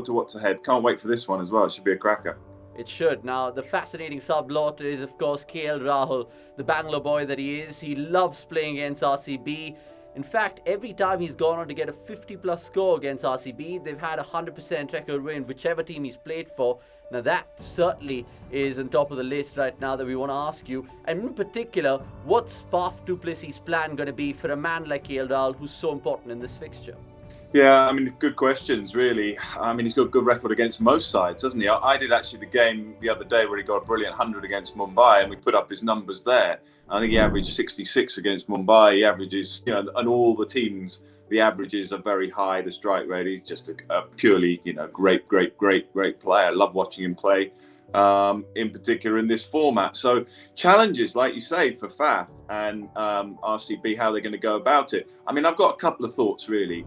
to what's ahead. Can't wait for this one as well. It should be a cracker. It should. Now, the fascinating sub-lot is, of course, KL Rahul, the Bangalore boy that he is. He loves playing against RCB. In fact, every time he's gone on to get a 50-plus score against RCB, they've had a 100% record win, whichever team he's played for. Now, that certainly is on top of the list right now that we want to ask you. And in particular, what's Faf du Plessis' plan going to be for a man like KL Rahul, who's so important in this fixture? Yeah, I mean, good questions, really. I mean, he's got a good record against most sides, doesn't he? I did actually the game the other day where he got a brilliant 100 against Mumbai, and we put up his numbers there. I think he averaged 66 against Mumbai. He averages, and all the teams, the averages are very high, the strike rate. He's just a purely, great player. I love watching him play, in particular in this format. So challenges, like you say, for Faf and RCB, how they're going to go about it. I mean, I've got a couple of thoughts, really.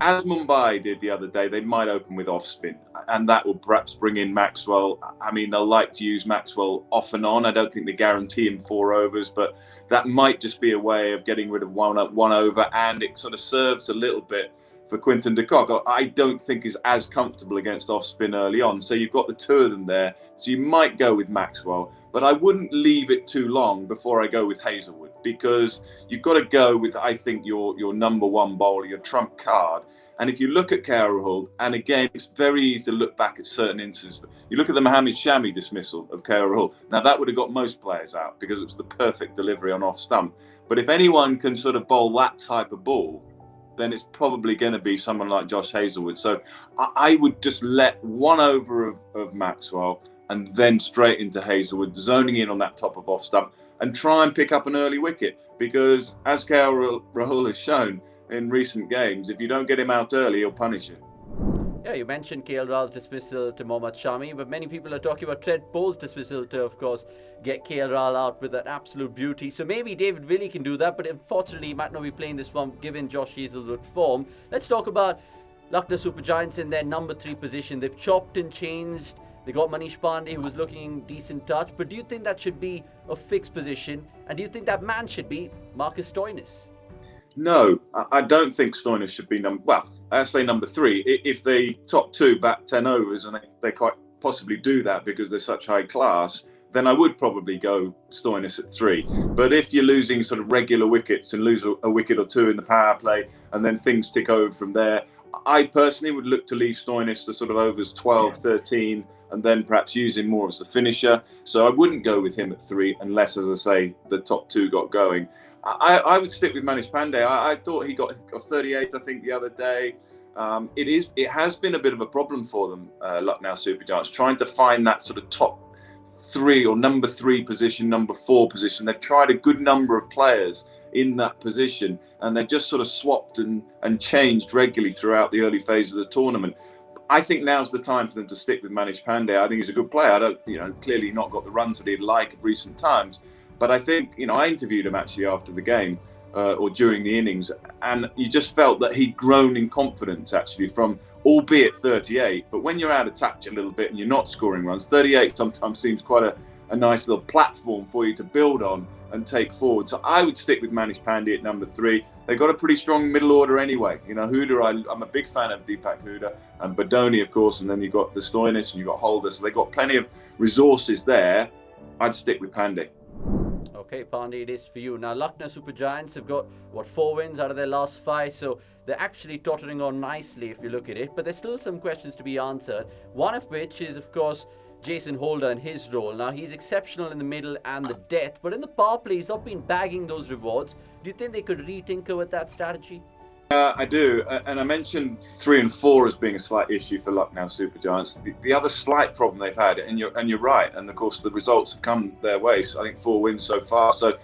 As Mumbai did the other day, they might open with off spin, and that will perhaps bring in Maxwell. I mean, they'll like to use Maxwell off and on. I don't think they guarantee him 4 overs, but that might just be a way of getting rid of one over, and it sort of serves a little bit for Quinton de Kock. I don't think is as comfortable against off spin early on. So you've got the two of them there. So you might go with Maxwell, but I wouldn't leave it too long before I go with Hazelwood, because you've got to go with, I think, your number one bowler, your trump card. And if you look at KL Rahul, and again, it's very easy to look back at certain instances. You look at the Mohammad Shami dismissal of KL Rahul. Now, that would have got most players out because it was the perfect delivery on off stump. But if anyone can sort of bowl that type of ball, then it's probably going to be someone like Josh Hazelwood. So I would just let 1 over of Maxwell and then straight into Hazelwood, zoning in on that top of off stump, and try and pick up an early wicket. Because as KL Rahul has shown in recent games, if you don't get him out early, he'll punish you. Yeah, you mentioned KL Rahul's dismissal to Mohammad Shami, but many people are talking about Trent Boult's dismissal to, of course, get KL Rahul out with that absolute beauty. So maybe David Willey can do that, but unfortunately he might not be playing this one given Josh Hazelwood's form. Let's talk about Lucknow Super Giants in their number 3 position. They've chopped and changed. They got Manish Pandey, who was looking decent touch. But do you think that should be a fixed position? And do you think that man should be Marcus Stoinis? No, I don't think Stoinis should be I say number 3. If the top 2 bat 10 overs, and they quite possibly do that because they're such high class, then I would probably go Stoinis at 3. But if you're losing sort of regular wickets and lose a wicket or 2 in the power play, and then things tick over from there, I personally would look to leave Stoinis to sort of overs 12, 13, and then perhaps use him more as the finisher. So I wouldn't go with him at 3 unless, as I say, the top 2 got going. I would stick with Manish Pandey. I thought he got 38, I think, the other day. It has been a bit of a problem for them, Lucknow Super Giants, trying to find that sort of top 3 or number 3 position, number 4 position. They've tried a good number of players in that position, and they've just sort of swapped and changed regularly throughout the early phase of the tournament. I think now's the time for them to stick with Manish Pandey. I think he's a good player. I don't, clearly not got the runs that he'd like in recent times. But I think, I interviewed him actually after the game or during the innings, and you just felt that he'd grown in confidence actually from, albeit 38. But when you're out of touch a little bit and you're not scoring runs, 38 sometimes seems quite a nice little platform for you to build on and take forward. So I would stick with Manish Pandey at number 3. They've got a pretty strong middle order anyway. Hooda, I'm a big fan of Deepak Hooda and Badoni, of course, and then you've got the Stoinis and you've got Holder. So they've got plenty of resources there. I'd stick with Pandey. Okay, Pandey, it is for you. Now, Lucknow Super Giants have got, 4 wins out of their last 5, so they're actually tottering on nicely if you look at it, but there's still some questions to be answered, one of which is, of course, Jason Holder and his role. Now, he's exceptional in the middle and the death, but in the power play, he's not been bagging those rewards. Do you think they could retinker with that strategy? I do, and I mentioned 3 and 4 as being a slight issue for Lucknow Super Giants. The other slight problem they've had, and you're right, and of course the results have come their way. So I think 4 wins so far. So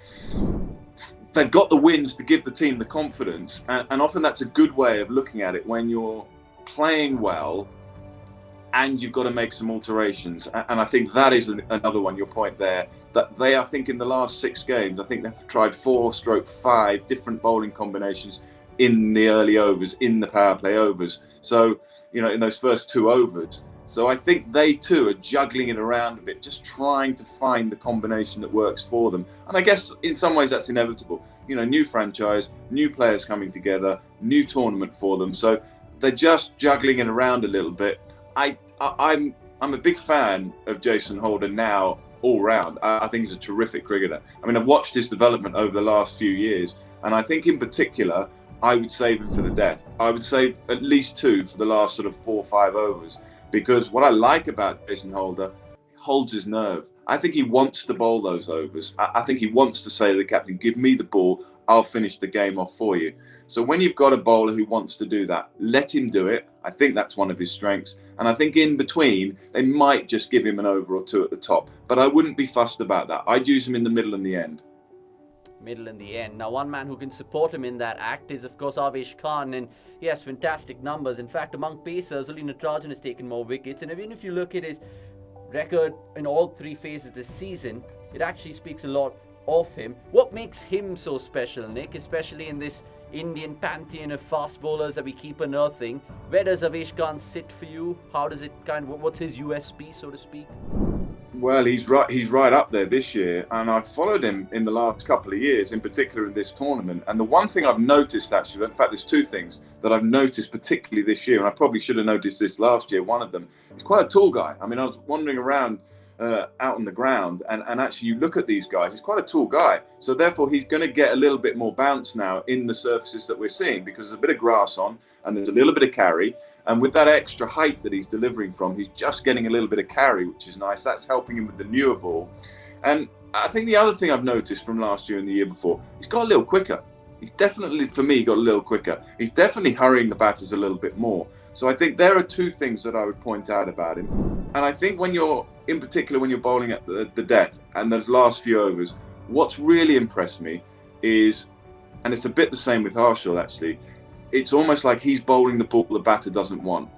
they've got the wins to give the team the confidence, and often that's a good way of looking at it when you're playing well and you've got to make some alterations. And I think that is another one, your point there, that they, I think in the last 6 games, I think they've tried 4/5 different bowling combinations in the early overs, in the power play overs. So, in those first 2 overs. So I think they too are juggling it around a bit, just trying to find the combination that works for them. And I guess in some ways that's inevitable. New franchise, new players coming together, new tournament for them. So they're just juggling it around a little bit. I'm a big fan of Jason Holder now all round. I think he's a terrific cricketer. I mean, I've watched his development over the last few years, and I think in particular, I would save him for the death. I would save at least 2 for the last sort of 4 or 5 overs, because what I like about Jason Holder, he holds his nerve. I think he wants to bowl those overs. I think he wants to say to the captain, give me the ball, I'll finish the game off for you. So when you've got a bowler who wants to do that, let him do it. I think that's one of his strengths. And I think in between, they might just give him an over or 2 at the top. But I wouldn't be fussed about that. I'd use him in the middle and the end. Middle and the end. Now, one man who can support him in that act is, of course, Avesh Khan, and he has fantastic numbers. In fact, among pacers, only Natarajan has taken more wickets, and even if you look at his record in all 3 phases this season, it actually speaks a lot of him. What makes him so special, Nick, especially in this Indian pantheon of fast bowlers that we keep unearthing? Where does Avesh Khan sit for you? How does it what's his USP, so to speak? Well, he's right up there this year, and I've followed him in the last couple of years, in particular in this tournament. And the one thing I've noticed, actually, in fact, there's 2 things that I've noticed particularly this year, and I probably should have noticed this last year. One of them, he's quite a tall guy. I mean, I was wandering around out on the ground, and actually you look at these guys, he's quite a tall guy. So therefore, he's going to get a little bit more bounce now in the surfaces that we're seeing, because there's a bit of grass on, and there's a little bit of carry. And with that extra height that he's delivering from, he's just getting a little bit of carry, which is nice. That's helping him with the newer ball. And I think the other thing I've noticed from last year and the year before, he's got a little quicker. He's definitely, for me, got a little quicker. He's definitely hurrying the batters a little bit more. So I think there are 2 things that I would point out about him. And I think when you're bowling at the death and those last few overs, what's really impressed me is, and it's a bit the same with Harshal actually, it's almost like he's bowling the ball the batter doesn't want.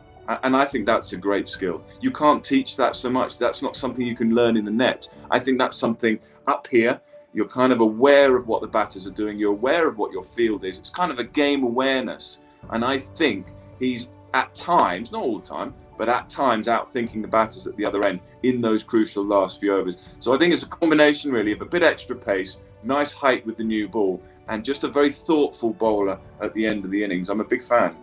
And I think that's a great skill. You can't teach that so much. That's not something you can learn in the net. I think that's something up here. You're kind of aware of what the batters are doing. You're aware of what your field is. It's kind of a game awareness. And I think he's at times, not all the time, but at times outthinking the batters at the other end in those crucial last few overs. So I think it's a combination really of a bit extra pace, nice height with the new ball, and just a very thoughtful bowler at the end of the innings. I'm a big fan.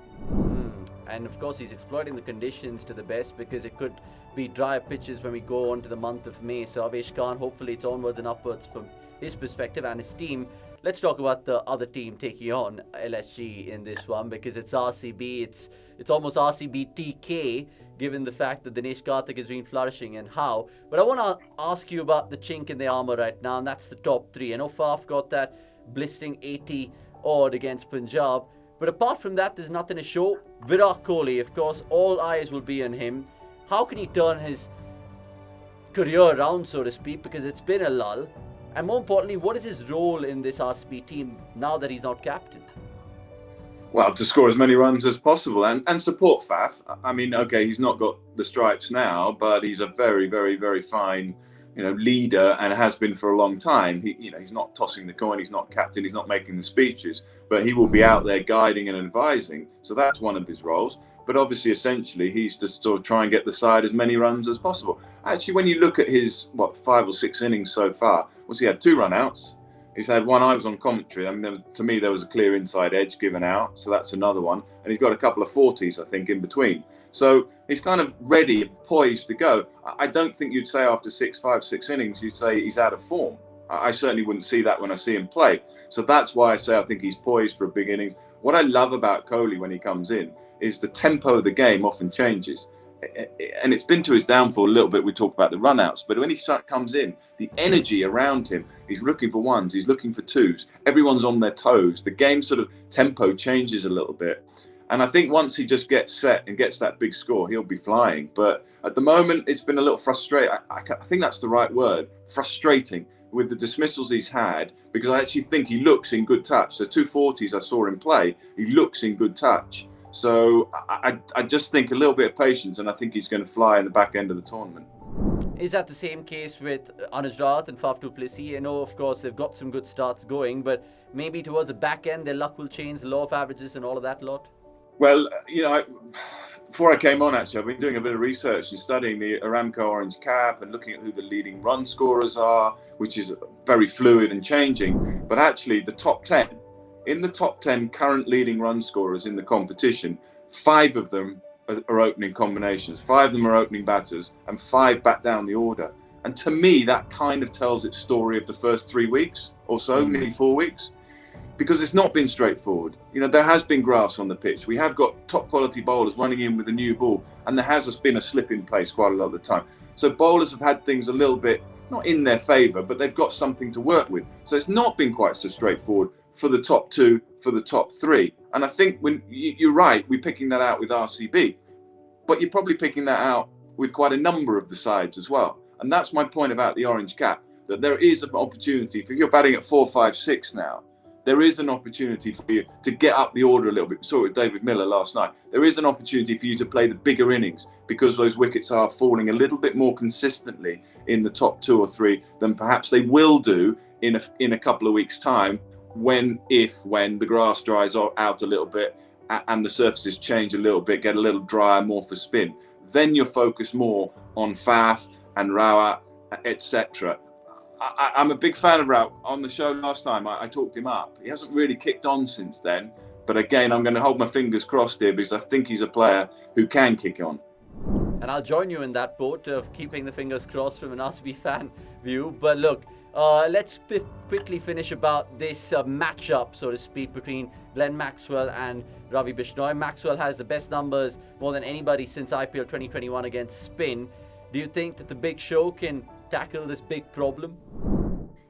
And of course, he's exploiting the conditions to the best, because it could be dry pitches when we go on to the month of May. So Avesh Khan, hopefully it's onwards and upwards from his perspective and his team. Let's talk about the other team taking on LSG in this one, because it's RCB. It's almost RCB TK, given the fact that Dinesh Karthik has been flourishing and how. But I want to ask you about the chink in the armour right now, and that's the top 3. I know Faf got that blistering 80 odd against Punjab, but apart from that, there's nothing to show. Virat Kohli, of course, all eyes will be on him. How can he turn his career around, so to speak, because it's been a lull? And more importantly, what is his role in this RCB team now that he's not captain? Well, to score as many runs as possible and support Faf. I mean, okay, he's not got the stripes now, but he's a very, very, very fine, leader, and has been for a long time. He's not tossing the coin, he's not captain, he's not making the speeches, but he will be out there guiding and advising. So that's one of his roles. But obviously, essentially, he's to sort of try and get the side as many runs as possible. Actually, when you look at his 5 or 6 innings so far, he had 2 run-outs. He's had one. I was on commentary. I mean, to me, there was a clear inside edge given out, so that's another one. And he's got a couple of 40s, I think, in between. So he's kind of ready, poised to go. I don't think you'd say after 5, 6 innings, you'd say he's out of form. I certainly wouldn't see that when I see him play. So that's why I say I think he's poised for a big innings. What I love about Kohli when he comes in is the tempo of the game often changes. And it's been to his downfall a little bit. We talk about the run-outs, but when he comes in, the energy around him, he's looking for 1s, he's looking for 2s. Everyone's on their toes. The game sort of tempo changes a little bit. And I think once he just gets set and gets that big score, he'll be flying. But at the moment, it's been a little frustrating. I think that's the right word, frustrating, with the dismissals he's had, because I actually think he looks in good touch. The 240s I saw him play, he looks in good touch. So I just think a little bit of patience, and I think he's going to fly in the back end of the tournament. Is that the same case with Anuj Rath and Faf du Plessis? I know, of course, they've got some good starts going, but maybe towards the back end, their luck will change, the law of averages and all of that lot? Well, before I came on, actually, I've been doing a bit of research and studying the Aramco Orange Cap and looking at who the leading run scorers are, which is very fluid and changing. But actually, the top 10 current leading run scorers in the competition, 5 of them are opening combinations. 5 of them are opening batters, and 5 bat down the order. And to me, that kind of tells its story of the first 3 weeks or so, nearly 4 weeks, because it's not been straightforward. You know, there has been grass on the pitch. We have got top quality bowlers running in with a new ball, and there has been a slip in place quite a lot of the time. So bowlers have had things a little bit not in their favour, but they've got something to work with. So it's not been quite so straightforward for the top 2, for the top 3. And I think when you're right, we're picking that out with RCB, but you're probably picking that out with quite a number of the sides as well. And that's my point about the orange cap, that there is an opportunity, if you're batting at 4, 5, 6 now, there is an opportunity for you to get up the order a little bit. We saw it with David Miller last night. There is an opportunity for you to play the bigger innings because those wickets are falling a little bit more consistently in the top 2 or 3 than perhaps they will do in a couple of weeks' time when the grass dries out a little bit and the surfaces change a little bit, get a little drier, more for spin. Then you're focused more on Faf and Rawat, etc. I'm a big fan of Rawat. On the show last time, I talked him up. He hasn't really kicked on since then. But again, I'm going to hold my fingers crossed here because I think he's a player who can kick on. And I'll join you in that boat of keeping the fingers crossed from an RCB fan view. But look, let's quickly finish about this matchup, so to speak, between Glenn Maxwell and Ravi Bishnoi. Maxwell has the best numbers more than anybody since IPL 2021 against spin. Do you think that the big show can tackle this big problem?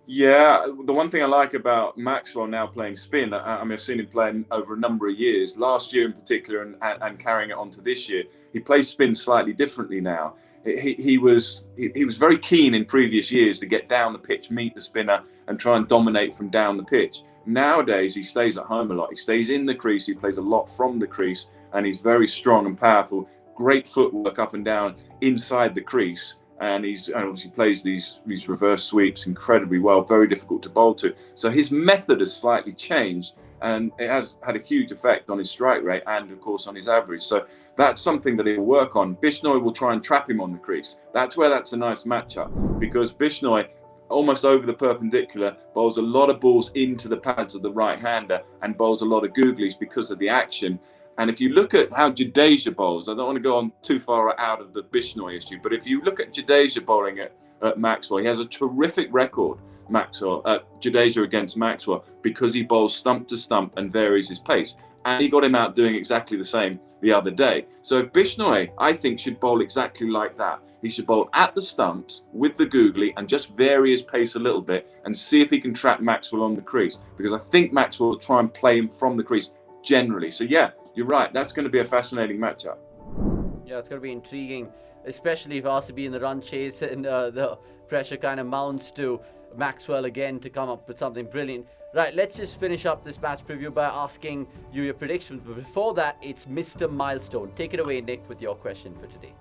Yeah, the one thing I like about Maxwell now playing spin, I mean, I've seen him playing over a number of years, last year in particular, and carrying it on to this year. He plays spin slightly differently now. He was very keen in previous years to get down the pitch, meet the spinner, and try and dominate from down the pitch. Nowadays, he stays at home a lot. He stays in the crease. He plays a lot from the crease, and he's very strong and powerful. Great footwork up and down inside the crease. And he obviously plays these reverse sweeps incredibly well, very difficult to bowl to. So his method has slightly changed, and it has had a huge effect on his strike rate and, of course, on his average. So that's something that he'll work on. Bishnoi will try and trap him on the crease. That's where that's a nice matchup, because Bishnoi, almost over the perpendicular, bowls a lot of balls into the pads of the right-hander and bowls a lot of googlies because of the action. And if you look at how Jadeja bowls, I don't want to go on too far out of the Bishnoi issue, but if you look at Jadeja bowling at Maxwell, he has a terrific record, Jadeja against Maxwell, because he bowls stump to stump and varies his pace. And he got him out doing exactly the same the other day. So Bishnoi, I think, should bowl exactly like that. He should bowl at the stumps with the googly and just vary his pace a little bit and see if he can trap Maxwell on the crease, because I think Maxwell will try and play him from the crease generally. So yeah, you're right. That's going to be a fascinating matchup. Yeah, it's going to be intriguing, especially if RCB in the run chase and the pressure kind of mounts to Maxwell again to come up with something brilliant. Right, let's just finish up this match preview by asking you your predictions. But before that, it's Mr. Milestone. Take it away, Nick, with your question for today.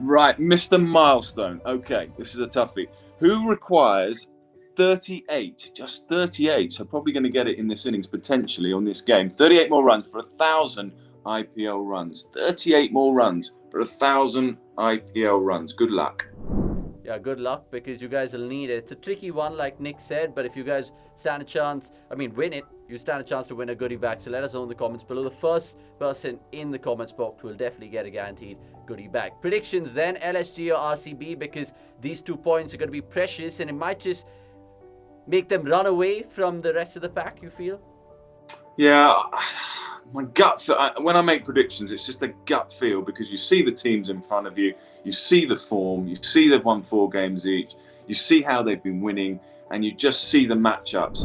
Right, Mr. Milestone. Okay, this is a toughie. Who requires 38, just 38, so probably going to get it in this innings potentially on this game. 38 more runs for 1,000 IPL runs. 38 more runs for 1,000 IPL runs. Good luck. Yeah, good luck, because you guys will need it. It's a tricky one, like Nick said, but if you guys stand a chance, win it, you stand a chance to win a goodie bag. So let us know in the comments below. The first person in the comments box will definitely get a guaranteed goodie bag. Predictions then, LSG or RCB, because these 2 points are going to be precious, and it might just make them run away from the rest of the pack, you feel? Yeah, my gut feel, when I make predictions, it's just a gut feel, because you see the teams in front of you, you see the form, you see they've won 4 games each, you see how they've been winning, and you just see the matchups.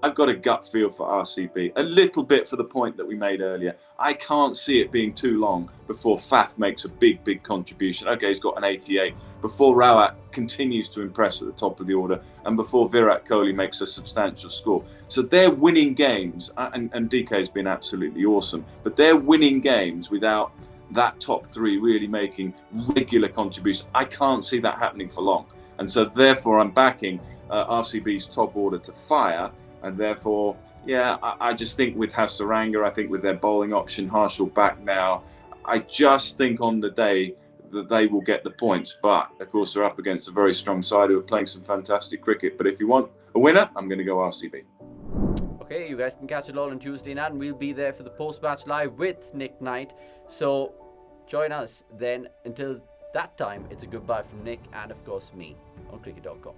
I've got a gut feel for RCB, a little bit for the point that we made earlier. I can't see it being too long before Faf makes a big contribution. Okay, he's got an 88. Before Rawat continues to impress at the top of the order, and before Virat Kohli makes a substantial score. So they're winning games, and DK has been absolutely awesome, but they're winning games without that top 3 really making regular contributions. I can't see that happening for long. And so therefore I'm backing RCB's top order to fire. And therefore, yeah, I just think with Hasaranga, I think with their bowling option, Harshal back now, I just think on the day that they will get the points. But, of course, they're up against a very strong side who are playing some fantastic cricket. But if you want a winner, I'm going to go RCB. Okay, you guys can catch it all on Tuesday night, and we'll be there for the post-match live with Nick Knight. So join us then. Until that time, it's a goodbye from Nick and, of course, me on cricket.com.